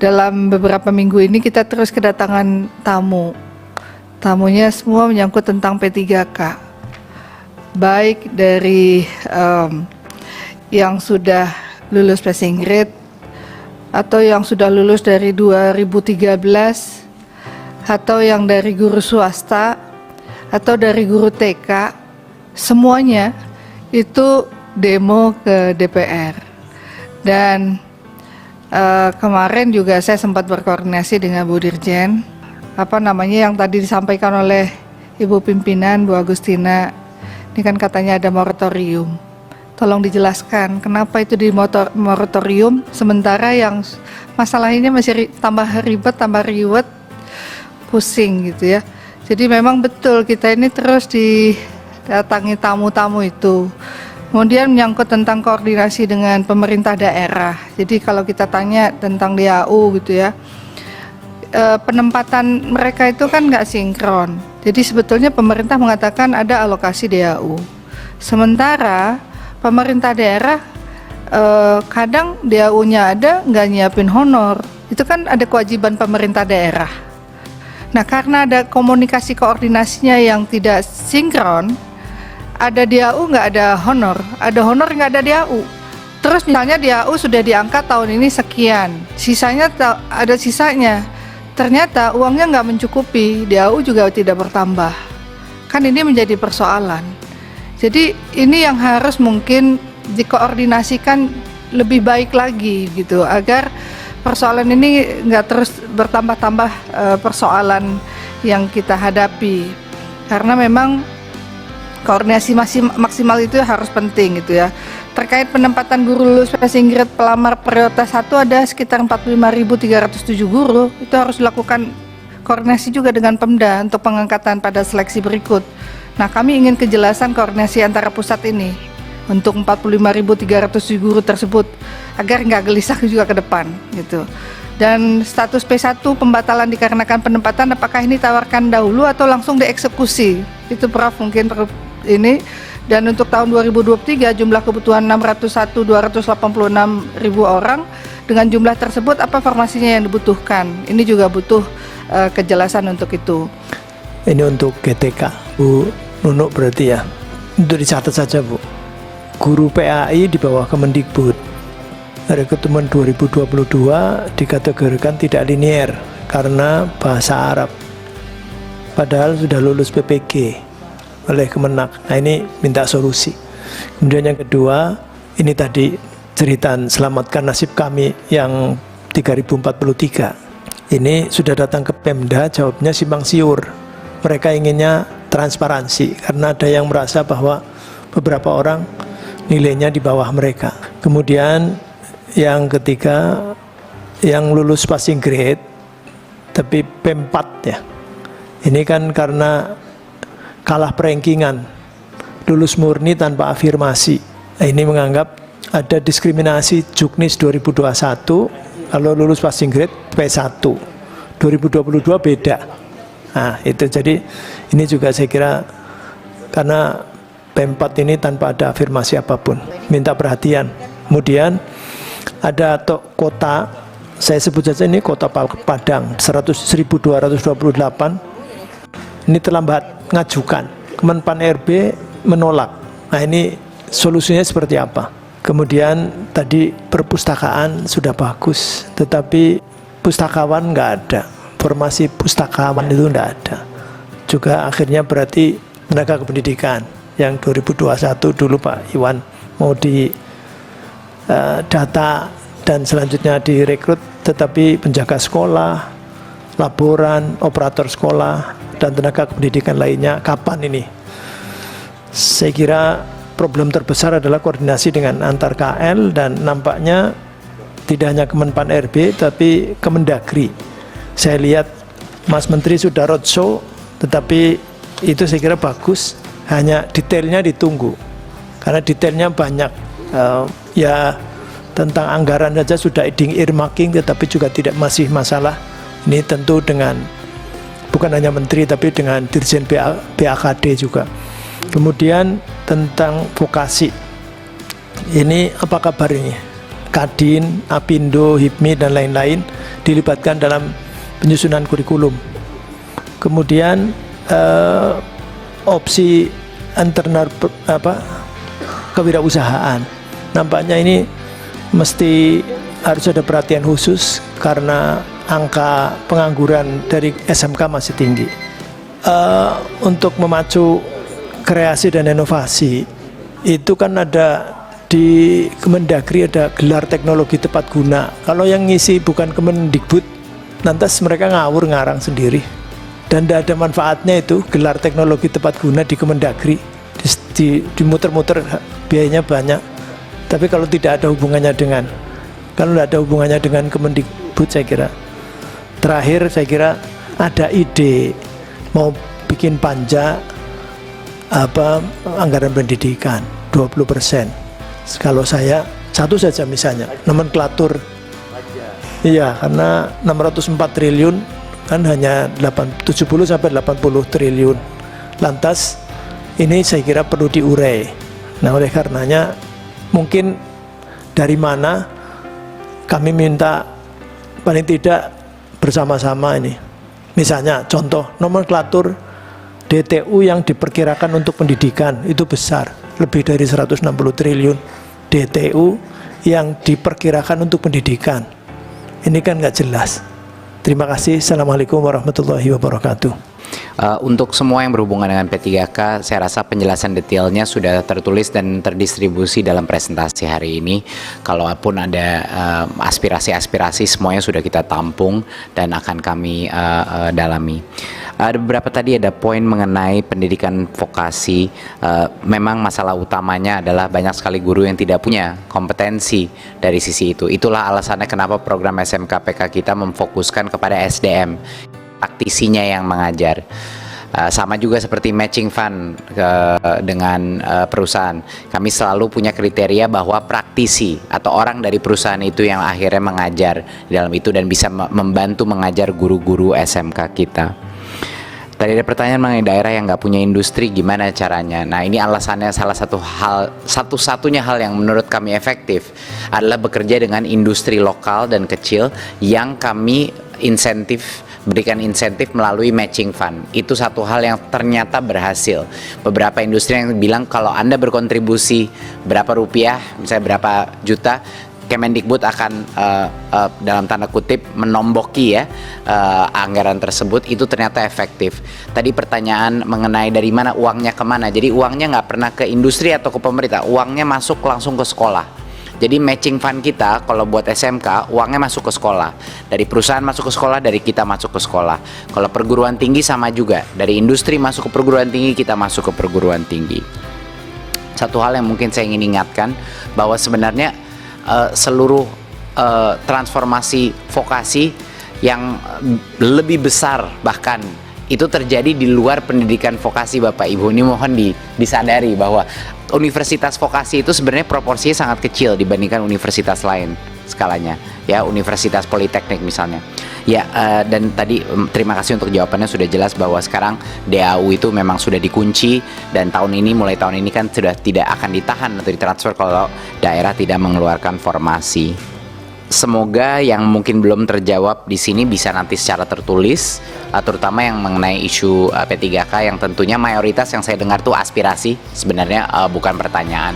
dalam beberapa minggu ini kita terus kedatangan tamu. Tamunya semua menyangkut tentang P3K. Baik dari yang sudah lulus passing grade atau yang sudah lulus dari 2013 atau yang dari guru swasta atau dari guru TK, semuanya itu demo ke DPR. Dan kemarin juga saya sempat berkoordinasi dengan Bu Dirjen, yang tadi disampaikan oleh Ibu Pimpinan, Bu Agustina, ini kan katanya ada moratorium. Tolong dijelaskan kenapa itu di moratorium, sementara yang masalah ini masih tambah ribet, tambah riwet, pusing gitu ya. Jadi memang betul kita ini terus didatangi tamu-tamu itu. Kemudian menyangkut tentang koordinasi dengan pemerintah daerah. Jadi kalau kita tanya tentang DAU gitu ya, penempatan mereka itu kan nggak sinkron. Jadi sebetulnya pemerintah mengatakan ada alokasi DAU. Sementara pemerintah daerah kadang DAU-nya ada nggak nyiapin honor. Itu kan ada kewajiban pemerintah daerah. Nah, karena ada komunikasi koordinasinya yang tidak sinkron, ada DAU nggak ada honor nggak ada DAU. Terus misalnya DAU sudah diangkat tahun ini sekian, sisanya ada sisanya. Ternyata uangnya nggak mencukupi, DAU juga tidak bertambah. Kan ini menjadi persoalan. Jadi ini yang harus mungkin dikoordinasikan lebih baik lagi gitu, agar persoalan ini nggak terus bertambah-tambah persoalan yang kita hadapi. Karena memang koordinasi maksimal itu harus penting gitu ya. Terkait penempatan guru lulus passing grade pelamar prioritas 1 ada sekitar 45.307 guru. Itu harus dilakukan koordinasi juga dengan Pemda untuk pengangkatan pada seleksi berikut. Nah, kami ingin kejelasan koordinasi antara pusat ini untuk 45.307 guru tersebut agar nggak gelisah juga ke depan gitu. Dan status P1 pembatalan dikarenakan penempatan, apakah ini tawarkan dahulu atau langsung dieksekusi? Itu Prof mungkin ini. Dan untuk tahun 2023 jumlah kebutuhan 601.286.000 orang. Dengan jumlah tersebut apa formasinya yang dibutuhkan? Ini juga butuh kejelasan untuk itu. Ini untuk GTK, Bu Nunuk berarti ya. Untuk dicatat saja Bu. Guru PAI di bawah Kemendikbud rekrutmen 2022 dikategorikan tidak linier karena bahasa Arab, padahal sudah lulus PPG oleh Kemenak. Nah, ini minta solusi. Kemudian yang kedua, ini tadi cerita selamatkan nasib kami yang 3043. Ini sudah datang ke Pemda, jawabnya simpang siur. Mereka inginnya transparansi karena ada yang merasa bahwa beberapa orang nilainya di bawah mereka. Kemudian yang ketiga, yang lulus passing grade tapi P4 ya. Ini kan karena kalah perankingan, lulus murni tanpa afirmasi. Nah, ini menganggap ada diskriminasi Juknis 2021 kalau lulus passing grade P1. 2022 beda. Nah, itu jadi ini juga saya kira karena P4 ini tanpa ada afirmasi apapun, minta perhatian. Kemudian ada kota, saya sebut saja ini kota Padang, 100.228 ini terlambat ngajukan, Kemenpan RB menolak. Nah, ini solusinya seperti apa? Kemudian tadi perpustakaan sudah bagus, tetapi pustakawan nggak ada, formasi pustakawan itu nggak ada. Juga akhirnya berarti tenaga kependidikan yang 2021 dulu Pak Iwan mau di data dan selanjutnya direkrut, tetapi penjaga sekolah, laboran, operator sekolah, dan tenaga pendidikan lainnya kapan ini? Saya kira problem terbesar adalah koordinasi dengan antar KL, dan nampaknya tidak hanya Kemenpan RB tapi Kemendagri. Saya lihat Mas Menteri sudah roadshow, tetapi itu saya kira bagus, hanya detailnya ditunggu karena detailnya banyak. Ya tentang anggaran saja sudah earmarking, tetapi juga tidak masih masalah. Ini tentu dengan bukan hanya menteri tapi dengan Dirjen BAKD juga. Kemudian tentang vokasi, ini apa kabar ini? Kadin, Apindo, HIPMI dan lain-lain dilibatkan dalam penyusunan kurikulum. Kemudian opsi kewirausahaan, nampaknya ini mesti harus ada perhatian khusus karena angka pengangguran dari SMK masih tinggi. Untuk memacu kreasi dan inovasi, itu kan ada di Kemendagri ada gelar teknologi tepat guna. Kalau yang ngisi bukan Kemendikbud, lantas mereka ngawur ngarang sendiri. Dan tidak ada manfaatnya itu gelar teknologi tepat guna di Kemendagri, dimuter-muter biayanya banyak. Tapi kalau tidak ada hubungannya dengan Kemendikbud, saya kira. Terakhir saya kira ada ide mau bikin panja anggaran pendidikan 20%. Kalau saya satu saja misalnya nomenklatur. Iya, karena 604 triliun kan hanya 70 sampai 80 triliun. Lantas ini saya kira perlu diurai. Nah, oleh karenanya mungkin dari mana kami minta paling tidak bersama-sama ini. Misalnya contoh nomenklatur DTU yang diperkirakan untuk pendidikan itu besar, lebih dari 160 triliun. DTU yang diperkirakan untuk pendidikan, ini kan nggak jelas. Terima kasih. Assalamualaikum warahmatullahi wabarakatuh. Untuk semua yang berhubungan dengan P3K, saya rasa penjelasan detailnya sudah tertulis dan terdistribusi dalam presentasi hari ini. Kalaupun ada aspirasi-aspirasi, semuanya sudah kita tampung dan akan kami dalami. Ada beberapa tadi ada poin mengenai pendidikan vokasi. Memang masalah utamanya adalah banyak sekali guru yang tidak punya kompetensi dari sisi itu. Itulah alasannya kenapa program SMK PK kita memfokuskan kepada SDM, praktisinya yang mengajar. Sama juga seperti matching fund dengan perusahaan. Kami selalu punya kriteria bahwa praktisi atau orang dari perusahaan itu yang akhirnya mengajar di dalam itu dan bisa membantu mengajar guru-guru SMK kita. Tadi ada pertanyaan mengenai daerah yang nggak punya industri, gimana caranya? Nah, ini alasannya salah satu hal, satu-satunya hal yang menurut kami efektif adalah bekerja dengan industri lokal dan kecil yang kami berikan insentif melalui matching fund. Itu satu hal yang ternyata berhasil. Beberapa industri yang bilang kalau Anda berkontribusi berapa rupiah, misalnya berapa juta, Kemendikbud akan dalam tanda kutip menomboki anggaran tersebut. Itu ternyata efektif. Tadi pertanyaan mengenai dari mana uangnya kemana. Jadi uangnya nggak pernah ke industri atau ke pemerintah, uangnya masuk langsung ke sekolah. Jadi matching fund kita kalau buat SMK uangnya masuk ke sekolah, dari perusahaan masuk ke sekolah, dari kita masuk ke sekolah. Kalau perguruan tinggi sama juga, dari industri masuk ke perguruan tinggi, kita masuk ke perguruan tinggi. Satu hal yang mungkin saya ingin ingatkan bahwa sebenarnya seluruh transformasi vokasi yang lebih besar bahkan itu terjadi di luar pendidikan vokasi, Bapak Ibu. Ini mohon disadari bahwa universitas vokasi itu sebenarnya proporsinya sangat kecil dibandingkan universitas lain skalanya, ya, universitas politeknik misalnya. Ya, dan tadi terima kasih untuk jawabannya, sudah jelas bahwa sekarang DAU itu memang sudah dikunci dan mulai tahun ini kan sudah tidak akan ditahan atau ditransfer kalau daerah tidak mengeluarkan formasi. Semoga yang mungkin belum terjawab di sini bisa nanti secara tertulis, terutama yang mengenai isu P3K yang tentunya mayoritas yang saya dengar tuh aspirasi, sebenarnya bukan pertanyaan.